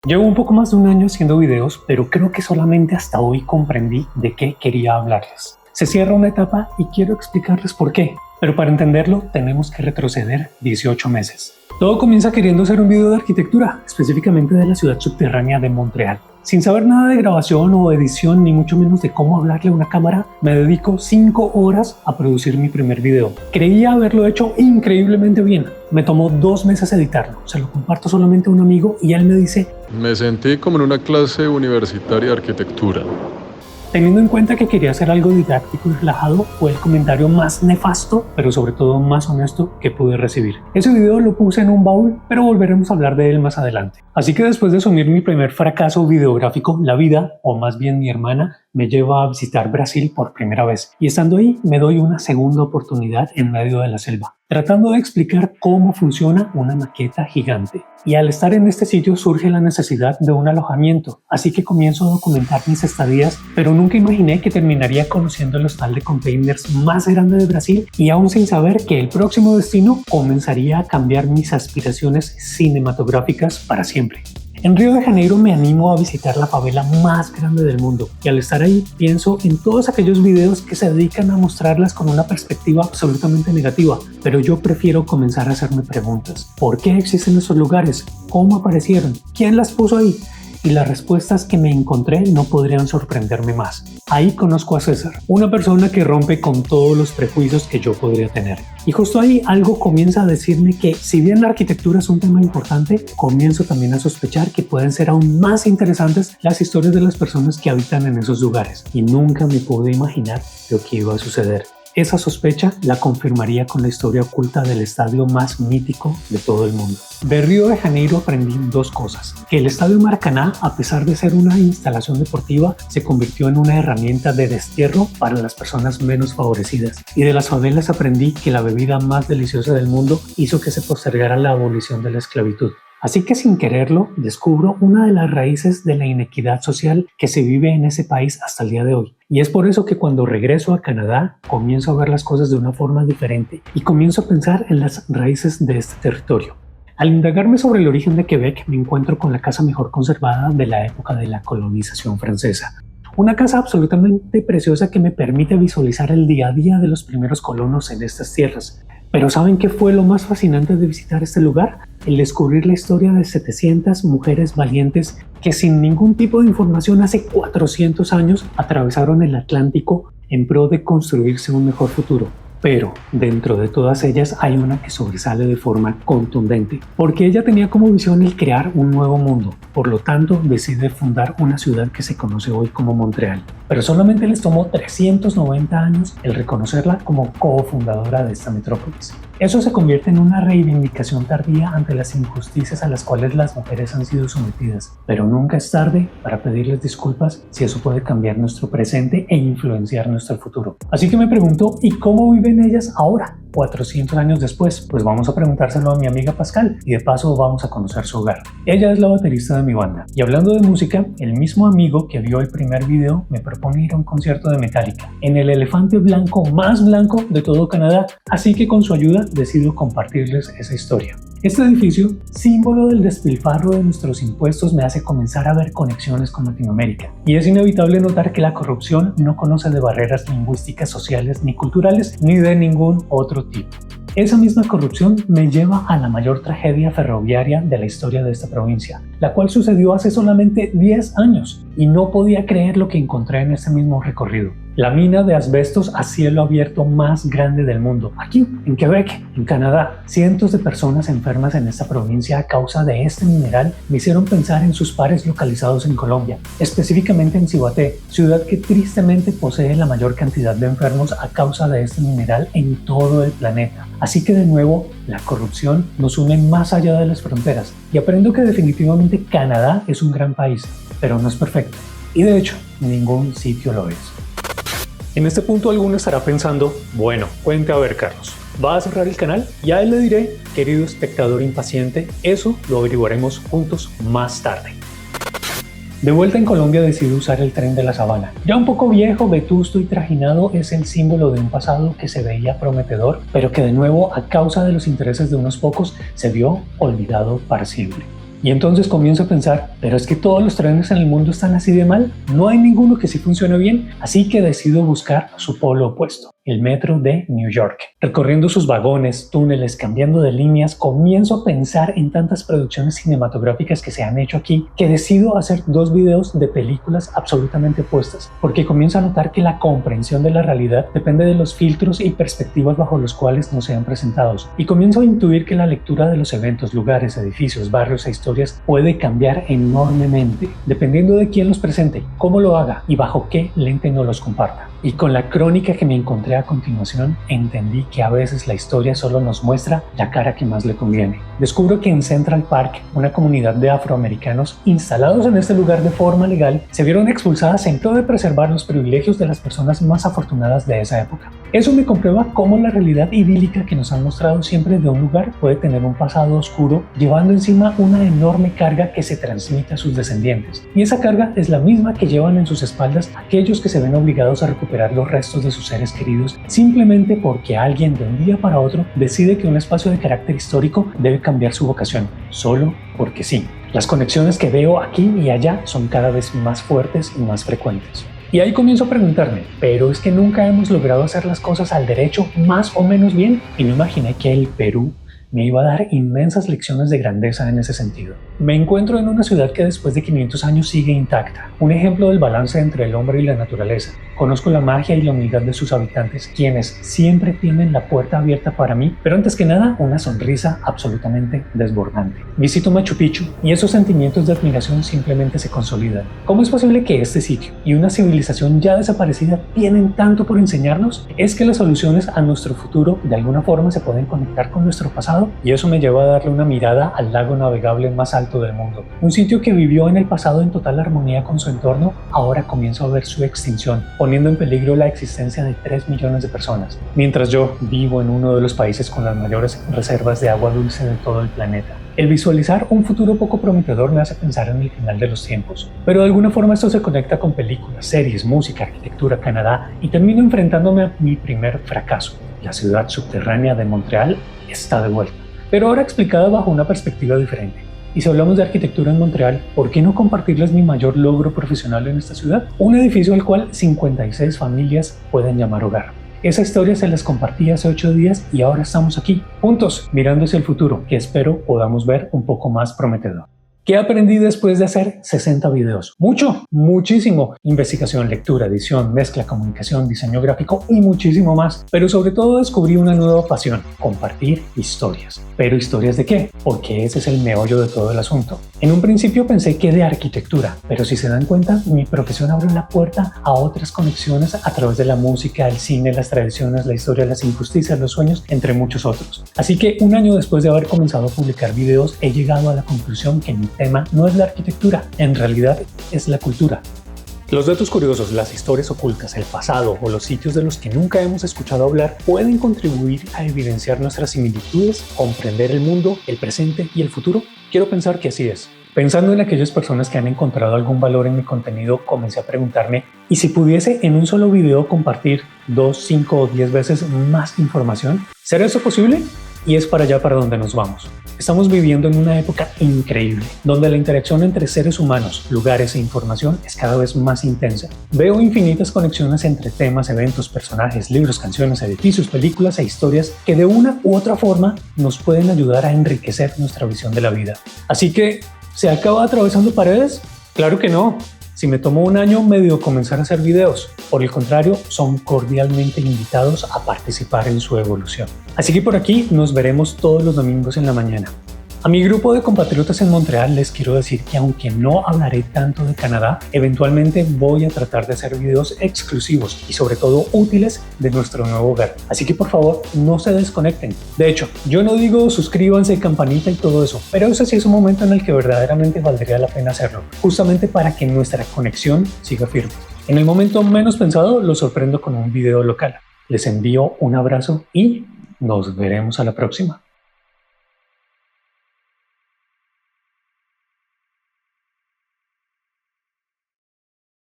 Llevo un poco más de un año haciendo videos, pero creo que solamente hasta hoy comprendí de qué quería hablarles. Se cierra una etapa y quiero explicarles por qué, pero para entenderlo tenemos que retroceder 18 meses. Todo comienza queriendo hacer un video de arquitectura, específicamente de la ciudad subterránea de Montreal. Sin saber nada de grabación o edición, ni mucho menos de cómo hablarle a una cámara, me dedico 5 horas a producir mi primer video. Creía haberlo hecho increíblemente bien. Me tomó 2 meses editarlo. Se lo comparto solamente a un amigo y él me dice: me sentí como en una clase universitaria de arquitectura. Teniendo en cuenta que quería hacer algo didáctico y relajado, fue el comentario más nefasto, pero sobre todo más honesto que pude recibir. Ese video lo puse en un baúl, pero volveremos a hablar de él más adelante. Así que después de asumir mi primer fracaso videográfico, la vida, o más bien mi hermana, me lleva a visitar Brasil por primera vez. Y estando ahí, me doy una segunda oportunidad en medio de la selva, tratando de explicar cómo funciona una maqueta gigante. Y al estar en este sitio surge la necesidad de un alojamiento, así que comienzo a documentar mis estadías, pero nunca imaginé que terminaría conociendo el hostal de containers más grande de Brasil y aún sin saber que el próximo destino comenzaría a cambiar mis aspiraciones cinematográficas para siempre. En Río de Janeiro me animo a visitar la favela más grande del mundo y al estar ahí pienso en todos aquellos videos que se dedican a mostrarlas con una perspectiva absolutamente negativa, pero yo prefiero comenzar a hacerme preguntas. ¿Por qué existen esos lugares? ¿Cómo aparecieron? ¿Quién las puso ahí? Y las respuestas que me encontré no podrían sorprenderme más. Ahí conozco a César, una persona que rompe con todos los prejuicios que yo podría tener. Y justo ahí algo comienza a decirme que si bien la arquitectura es un tema importante, comienzo también a sospechar que pueden ser aún más interesantes las historias de las personas que habitan en esos lugares. Y nunca me pude imaginar lo que iba a suceder. Esa sospecha la confirmaría con la historia oculta del estadio más mítico de todo el mundo. De Río de Janeiro aprendí 2 cosas: que el estadio Maracaná, a pesar de ser una instalación deportiva, se convirtió en una herramienta de destierro para las personas menos favorecidas. Y de las favelas aprendí que la bebida más deliciosa del mundo hizo que se postergara la abolición de la esclavitud. Así que sin quererlo, descubro una de las raíces de la inequidad social que se vive en ese país hasta el día de hoy. Y es por eso que cuando regreso a Canadá, comienzo a ver las cosas de una forma diferente y comienzo a pensar en las raíces de este territorio. Al indagarme sobre el origen de Quebec, me encuentro con la casa mejor conservada de la época de la colonización francesa. Una casa absolutamente preciosa que me permite visualizar el día a día de los primeros colonos en estas tierras. Pero ¿saben qué fue lo más fascinante de visitar este lugar? El descubrir la historia de 700 mujeres valientes que sin ningún tipo de información hace 400 años atravesaron el Atlántico en pro de construirse un mejor futuro. Pero dentro de todas ellas hay una que sobresale de forma contundente, porque ella tenía como visión el crear un nuevo mundo. Por lo tanto, decide fundar una ciudad que se conoce hoy como Montreal. Pero solamente les tomó 390 años el reconocerla como cofundadora de esta metrópolis. Eso se convierte en una reivindicación tardía ante las injusticias a las cuales las mujeres han sido sometidas. Pero nunca es tarde para pedirles disculpas si eso puede cambiar nuestro presente e influenciar nuestro futuro. Así que me pregunto, ¿y cómo viven ellas ahora, 400 años después? Pues vamos a preguntárselo a mi amiga Pascal y de paso vamos a conocer su hogar. Ella es la baterista de mi banda. Y hablando de música, el mismo amigo que vio el primer video me propone ir a un concierto de Metallica en el elefante blanco más blanco de todo Canadá, así que con su ayuda decido compartirles esa historia. Este edificio, símbolo del despilfarro de nuestros impuestos, me hace comenzar a ver conexiones con Latinoamérica. Y es inevitable notar que la corrupción no conoce de barreras lingüísticas, sociales ni culturales, ni de ningún otro tipo. Esa misma corrupción me lleva a la mayor tragedia ferroviaria de la historia de esta provincia, la cual sucedió hace solamente 10 años y no podía creer lo que encontré en ese mismo recorrido. La mina de asbestos a cielo abierto más grande del mundo, aquí en Quebec, en Canadá. Cientos de personas enfermas en esta provincia a causa de este mineral me hicieron pensar en sus pares localizados en Colombia, específicamente en Cibaté, ciudad que tristemente posee la mayor cantidad de enfermos a causa de este mineral en todo el planeta. Así que de nuevo, la corrupción nos une más allá de las fronteras y aprendo que definitivamente Canadá es un gran país, pero no es perfecto. Y de hecho, ningún sitio lo es. En este punto alguno estará pensando, bueno, cuente a ver, Carlos, ¿va a cerrar el canal? Y a él le diré, querido espectador impaciente, eso lo averiguaremos juntos más tarde. De vuelta en Colombia decidí usar el tren de la Sabana. Ya un poco viejo, vetusto y trajinado, es el símbolo de un pasado que se veía prometedor, pero que de nuevo, a causa de los intereses de unos pocos, se vio olvidado para siempre. Y entonces comienzo a pensar, pero es que todos los trenes en el mundo están así de mal, no hay ninguno que sí funcione bien, así que decido buscar su polo opuesto, el metro de New York. Recorriendo sus vagones, túneles, cambiando de líneas, comienzo a pensar en tantas producciones cinematográficas que se han hecho aquí que decido hacer 2 videos de películas absolutamente opuestas, porque comienzo a notar que la comprensión de la realidad depende de los filtros y perspectivas bajo los cuales nos sean presentados, y comienzo a intuir que la lectura de los eventos, lugares, edificios, barrios e historias puede cambiar enormemente dependiendo de quién los presente, cómo lo haga y bajo qué lente nos los comparta. Y con la crónica que me encontré a continuación, entendí que a veces la historia solo nos muestra la cara que más le conviene. Descubro que en Central Park, una comunidad de afroamericanos instalados en este lugar de forma legal, se vieron expulsadas en pro de preservar los privilegios de las personas más afortunadas de esa época. Eso me comprueba cómo la realidad idílica que nos han mostrado siempre de un lugar puede tener un pasado oscuro, llevando encima una enorme carga que se transmite a sus descendientes. Y esa carga es la misma que llevan en sus espaldas aquellos que se ven obligados a recuperar los restos de sus seres queridos simplemente porque alguien de un día para otro decide que un espacio de carácter histórico debe cambiar su vocación, solo porque sí. Las conexiones que veo aquí y allá son cada vez más fuertes y más frecuentes. Y ahí comienzo a preguntarme, ¿pero es que nunca hemos logrado hacer las cosas al derecho más o menos bien? Y no imaginé que el Perú me iba a dar inmensas lecciones de grandeza en ese sentido. Me encuentro en una ciudad que después de 500 años sigue intacta, un ejemplo del balance entre el hombre y la naturaleza. Conozco la magia y la humildad de sus habitantes, quienes siempre tienen la puerta abierta para mí, pero antes que nada, una sonrisa absolutamente desbordante. Visito Machu Picchu y esos sentimientos de admiración simplemente se consolidan. ¿Cómo es posible que este sitio y una civilización ya desaparecida tienen tanto por enseñarnos? Es que las soluciones a nuestro futuro de alguna forma se pueden conectar con nuestro pasado, y eso me lleva a darle una mirada al lago navegable más alto del mundo. Un sitio que vivió en el pasado en total armonía con su entorno, ahora comienza a ver su extinción, poniendo en peligro la existencia de 3 millones de personas, mientras yo vivo en uno de los países con las mayores reservas de agua dulce de todo el planeta. El visualizar un futuro poco prometedor me hace pensar en el final de los tiempos, pero de alguna forma esto se conecta con películas, series, música, arquitectura, Canadá, y termino enfrentándome a mi primer fracaso. La ciudad subterránea de Montreal está de vuelta, pero ahora explicada bajo una perspectiva diferente. Y si hablamos de arquitectura en Montreal, ¿por qué no compartirles mi mayor logro profesional en esta ciudad? Un edificio al cual 56 familias pueden llamar hogar. Esa historia se las compartí hace 8 días y ahora estamos aquí, juntos, mirando hacia el futuro, que espero podamos ver un poco más prometedor. ¿Qué aprendí después de hacer 60 videos? Muchísimo. Investigación, lectura, edición, mezcla, comunicación, diseño gráfico y muchísimo más. Pero sobre todo descubrí una nueva pasión, compartir historias. ¿Pero historias de qué? Porque ese es el meollo de todo el asunto. En un principio pensé que de arquitectura, pero si se dan cuenta, mi profesión abre la puerta a otras conexiones a través de la música, el cine, las tradiciones, la historia, las injusticias, los sueños, entre muchos otros. Así que un año después de haber comenzado a publicar videos, he llegado a la conclusión que mi tema no es la arquitectura, en realidad es la cultura. Los datos curiosos, las historias ocultas, el pasado o los sitios de los que nunca hemos escuchado hablar pueden contribuir a evidenciar nuestras similitudes, comprender el mundo, el presente y el futuro. Quiero pensar que así es. Pensando en aquellas personas que han encontrado algún valor en mi contenido, comencé a preguntarme, ¿y si pudiese en un solo video compartir 2, 5 o 10 veces más información? ¿Será eso posible? Y es para allá para donde nos vamos. Estamos viviendo en una época increíble, donde la interacción entre seres humanos, lugares e información es cada vez más intensa. Veo infinitas conexiones entre temas, eventos, personajes, libros, canciones, edificios, películas e historias que de una u otra forma nos pueden ayudar a enriquecer nuestra visión de la vida. Así que, ¿se acaba atravesando paredes? Claro que no. Si me tomó un año medio comenzar a hacer videos, por el contrario, son cordialmente invitados a participar en su evolución. Así que por aquí nos veremos todos los domingos en la mañana. A mi grupo de compatriotas en Montreal les quiero decir que aunque no hablaré tanto de Canadá, eventualmente voy a tratar de hacer videos exclusivos y sobre todo útiles de nuestro nuevo hogar. Así que por favor no se desconecten. De hecho, yo no digo suscríbanse, campanita y todo eso, pero ese sí es un momento en el que verdaderamente valdría la pena hacerlo, justamente para que nuestra conexión siga firme. En el momento menos pensado los sorprendo con un video local. Les envío un abrazo y nos veremos a la próxima.